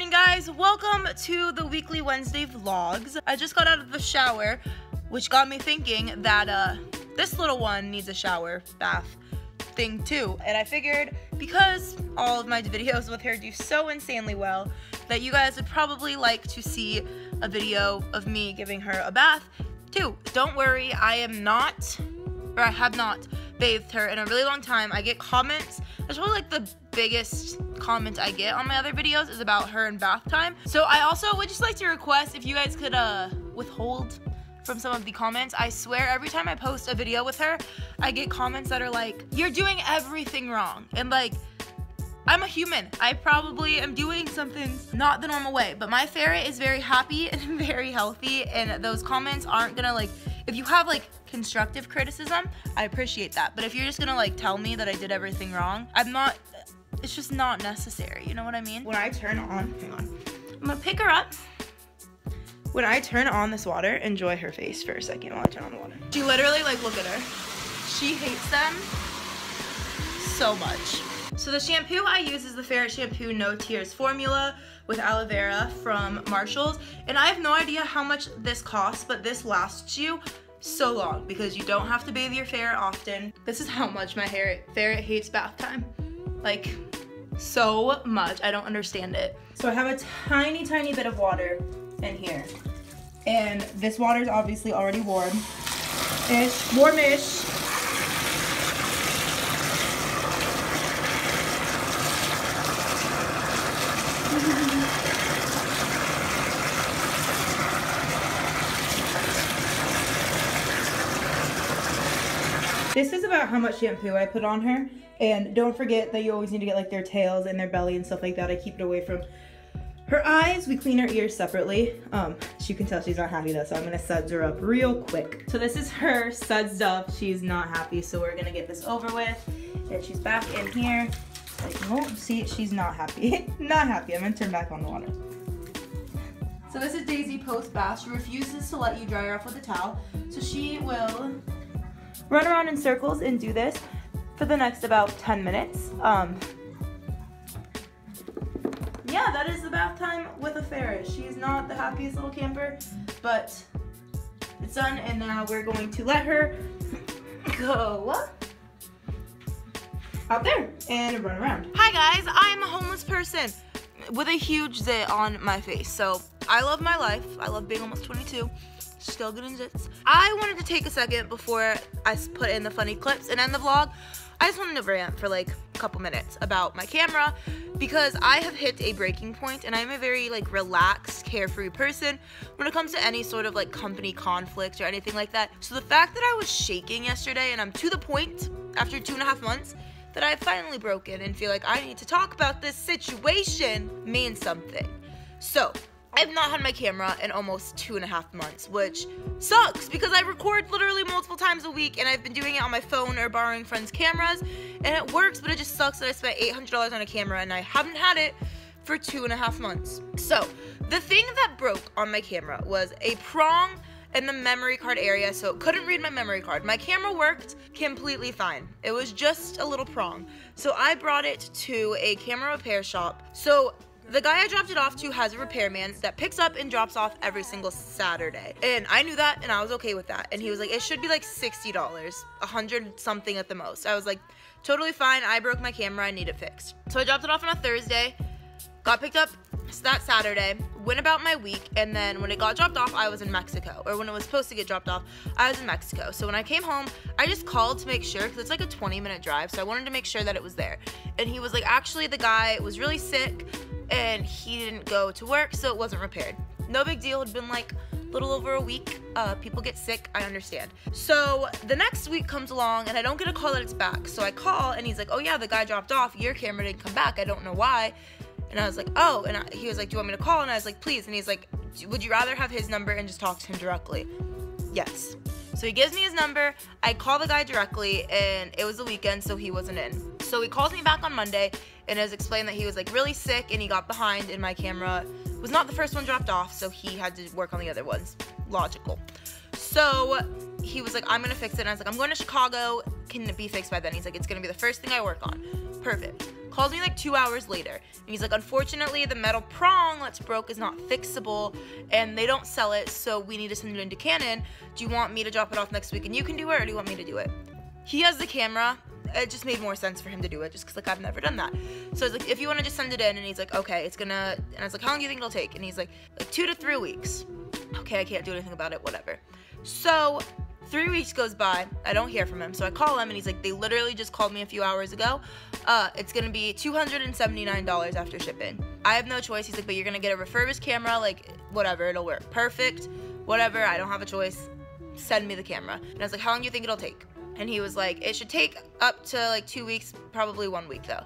morning, guys. Welcome to the weekly Wednesday vlogs. I just got out of the shower, which got me thinking that this little one needs a shower bath thing too. And I figured because all of my videos with her do so insanely well that you guys would probably like to see a video of me giving her a bath too. Don't worry, I have not bathed her in a really long time. I get comments. That's probably like the biggest comment I get on my other videos is about her and bath time. So I also would just like to request if you guys could withhold from some of the comments. I swear every time I post a video with her, I get comments that are like, you're doing everything wrong. And like, I'm a human. I probably am doing something not the normal way, but my ferret is very happy and very healthy, and those comments aren't gonna like, if you have like constructive criticism, I appreciate that. But if you're just gonna like tell me that I did everything wrong, it's just not necessary, you know what I mean? When I turn on, hang on, I'm gonna pick her up. When I turn on this water, enjoy her face for a second while I turn on the water. She literally, like, look at her. She hates them so much. So the shampoo I use is the Ferret Shampoo No Tears formula with aloe vera from Marshall's. And I have no idea how much this costs, but this lasts you so long because you don't have to bathe your ferret often. This is how much my ferret hates bath time. Like, so much. I don't understand it. So I have a tiny, tiny bit of water in here. And this water is obviously already warm-ish. Warm-ish. This is about how much shampoo I put on her. And don't forget that you always need to get like their tails and their belly and stuff like that. I keep it away from her eyes. We clean her ears separately. As you can tell, she's not happy though, so I'm gonna suds her up real quick. So this is her sudsed up. She's not happy, so we're gonna get this over with. And she's back in here. Like, oh, see, she's not happy. Not happy. I'm gonna turn back on the water. So this is Daisy post-bath. She refuses to let you dry her off with a towel. So she will run around in circles and do this for the next about 10 minutes. Yeah, that is the bath time with a ferret. She's not the happiest little camper, but it's done, and now we're going to let her go out there and run around. Hi guys, I'm a homeless person with a huge zit on my face. So I love my life. I love being almost 22. Still getting zits. I wanted to take a second before I put in the funny clips and end the vlog. I just wanted to rant for like a couple minutes about my camera because I have hit a breaking point, and I'm a very like relaxed, carefree person when it comes to any sort of like company conflict or anything like that. So the fact that I was shaking yesterday, and I'm to the point after 2.5 months that I've finally broken and feel like I need to talk about this situation means something. So I've not had my camera in almost 2.5 months, which sucks because I record literally multiple times a week, and I've been doing it on my phone or borrowing friends' cameras, and it works, but it just sucks that I spent $800 on a camera and I haven't had it for 2.5 months. So the thing that broke on my camera was a prong in the memory card area, so it couldn't read my memory card. My camera worked completely fine. It was just a little prong. So I brought it to a camera repair shop. So the guy I dropped it off to has a repairman that picks up and drops off every single Saturday. And I knew that, and I was okay with that. And he was like, it should be like $60, 100 something at the most. I was like, totally fine. I broke my camera. I need it fixed. So I dropped it off on a Thursday, got picked up that Saturday, went about my week, and then when it got dropped off, I was in Mexico. Or when it was supposed to get dropped off, I was in Mexico. So when I came home, I just called to make sure, because it's like a 20-minute drive, so I wanted to make sure that it was there. And he was like, actually, the guy was really sick, and he didn't go to work, so it wasn't repaired. No big deal. It had been like a little over a week. People get sick, I understand. So the next week comes along, and I don't get a call that it's back. So I call, and he's like, oh yeah, the guy dropped off. Your camera didn't come back. I don't know why. And I was like, oh, and he was like, do you want me to call? And I was like, please. And he's like, would you rather have his number and just talk to him directly? Yes. So he gives me his number. I call the guy directly, and it was the weekend, so he wasn't in. So he calls me back on Monday and has explained that he was like really sick and he got behind, and my camera was not the first one dropped off, so he had to work on the other ones. Logical. So he was like, I'm gonna fix it. And I was like, I'm going to Chicago. Can it be fixed by then? He's like, it's gonna be the first thing I work on. Perfect. Calls me like 2 hours later, and he's like, unfortunately, the metal prong that's broke is not fixable, and they don't sell it, so we need to send it into Canon. Do you want me to drop it off next week and you can do it, or do you want me to do it? He has the camera. It just made more sense for him to do it, just because, like, I've never done that. So I was like, if you want to just send it in, and he's like, okay, it's gonna, and I was like, how long do you think it'll take? And he's like 2 to 3 weeks. Okay, I can't do anything about it, whatever. So 3 weeks goes by, I don't hear from him, so I call him, and he's like, they literally just called me a few hours ago. It's gonna be $279 after shipping. I have no choice. He's like, but you're gonna get a refurbished camera, like, whatever, it'll work perfect, whatever, I don't have a choice, send me the camera. And I was like, how long do you think it'll take? And he was like, it should take up to like 2 weeks, probably 1 week though.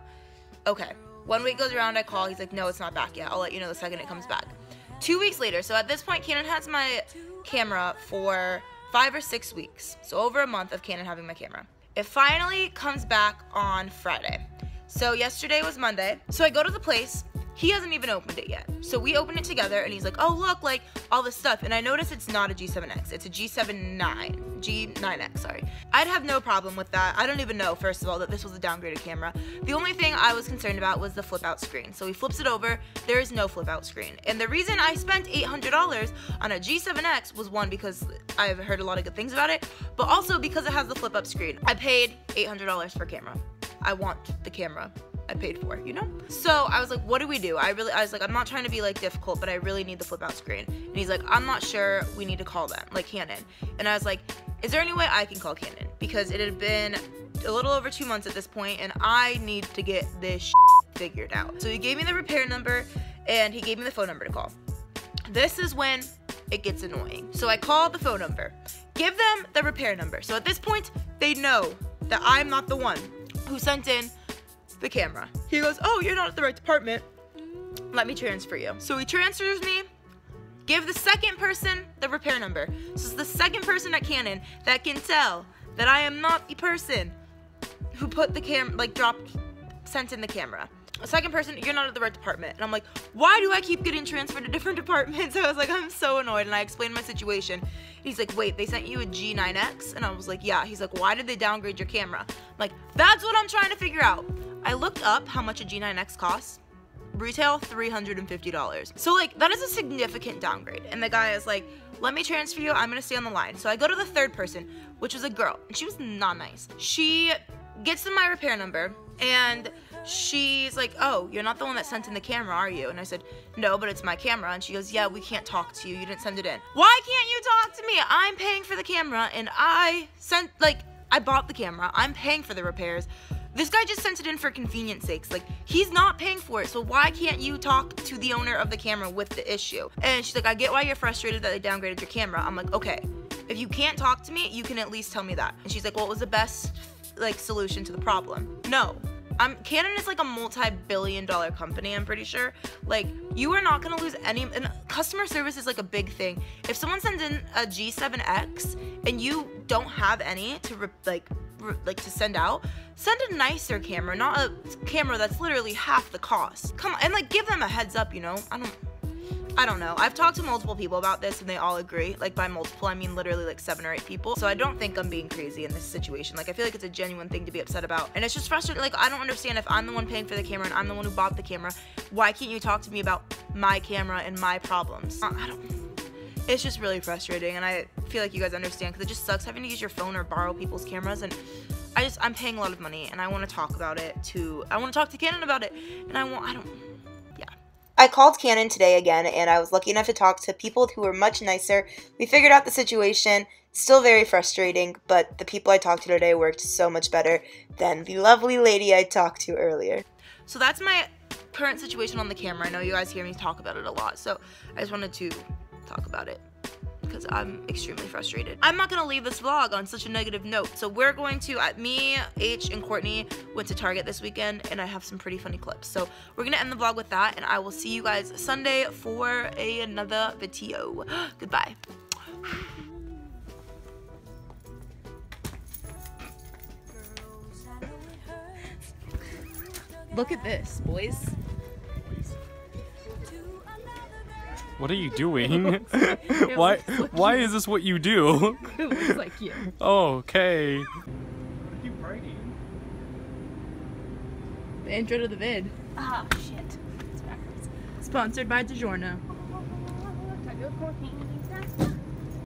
Okay, 1 week goes around, I call, he's like, no, it's not back yet, I'll let you know the second it comes back. 2 weeks later, so at this point, Canon has my camera for 5 or 6 weeks. So over a month of Canon having my camera. It finally comes back on Friday. So yesterday was Monday. So I go to the place. He hasn't even opened it yet. So we open it together, and he's like, oh, look, like, all this stuff. And I notice it's not a G7X. It's a G9X, sorry. I'd have no problem with that. I don't even know, first of all, that this was a downgraded camera. The only thing I was concerned about was the flip-out screen. So he flips it over. There is no flip-out screen. And the reason I spent $800 on a G7X was, one, because I've heard a lot of good things about it, but also because it has the flip-up screen. I paid $800 for a camera. I want the camera I paid for, you know? So I was like, what do we do? I was like, I'm not trying to be like difficult, but I really need the flip out screen. And he's like, I'm not sure, we need to call them, like Canon. And I was like, is there any way I can call Canon? Because it had been a little over 2 months at this point, and I need to get this figured out. So he gave me the repair number, and he gave me the phone number to call. This is when it gets annoying. So I call the phone number, give them the repair number. So at this point, they know that I'm not the one who sent in the camera. He goes, oh, you're not at the right department. Let me transfer you. So he transfers me, give the second person the repair number. So it's the second person at Canon that can tell that I am not the person who put the sent in the camera. A second person, you're not at the right department. And I'm like, why do I keep getting transferred to different departments? I was like, I'm so annoyed, and I explained my situation. He's like, wait, they sent you a G9X? And I was like, yeah. He's like, why did they downgrade your camera? I'm like, that's what I'm trying to figure out. I looked up how much a G9X costs. Retail, $350. So, like, that is a significant downgrade. And the guy is like, let me transfer you, I'm gonna stay on the line. So I go to the third person, which was a girl, and she was not nice. She gets them my repair number, and she's like, oh, you're not the one that sent in the camera, are you? And I said, no, but it's my camera. And she goes, yeah, we can't talk to you. You didn't send it in. Why can't you talk to me? I'm paying for the camera, and I bought the camera. I'm paying for the repairs. This guy just sent it in for convenience sakes. Like, he's not paying for it, so why can't you talk to the owner of the camera with the issue? And she's like, I get why you're frustrated that they downgraded your camera. I'm like, okay, if you can't talk to me, you can at least tell me that. And she's like, well, it was the best, like, solution to the problem. No. Canon is like a multi-billion-dollar company, I'm pretty sure. Like, you are not gonna lose any, and customer service is like a big thing. If someone sends in a G7X and you don't have any to to send out, send a nicer camera, not a camera that's literally half the cost. Come on, and like give them a heads up, you know? I don't know. I've talked to multiple people about this, and they all agree. Like, by multiple, I mean literally like 7 or 8 people. So I don't think I'm being crazy in this situation. Like, I feel like it's a genuine thing to be upset about. And it's just frustrating. Like, I don't understand, if I'm the one paying for the camera and I'm the one who bought the camera, why can't you talk to me about my camera and my problems? It's just really frustrating, and I feel like you guys understand, because it just sucks having to use your phone or borrow people's cameras, and I'm paying a lot of money, and I want to talk about it I want to talk to Canon about it, and I called Canon today again, and I was lucky enough to talk to people who were much nicer. We figured out the situation. Still very frustrating, but the people I talked to today worked so much better than the lovely lady I talked to earlier. So that's my current situation on the camera. I know you guys hear me talk about it a lot, so I just wanted to talk about it because I'm extremely frustrated. I'm not gonna leave this vlog on such a negative note. So we're going to, me, H, and Courtney went to Target this weekend, and I have some pretty funny clips. So we're gonna end the vlog with that, and I will see you guys Sunday for another video. Goodbye. Look at this, boys. What are you doing? Why is this what you do? It looks like you. Oh, okay. What are you writing? The intro to the vid. Ah, shit. It's backwards. Sponsored by DiGiorno. Talk to Courtney.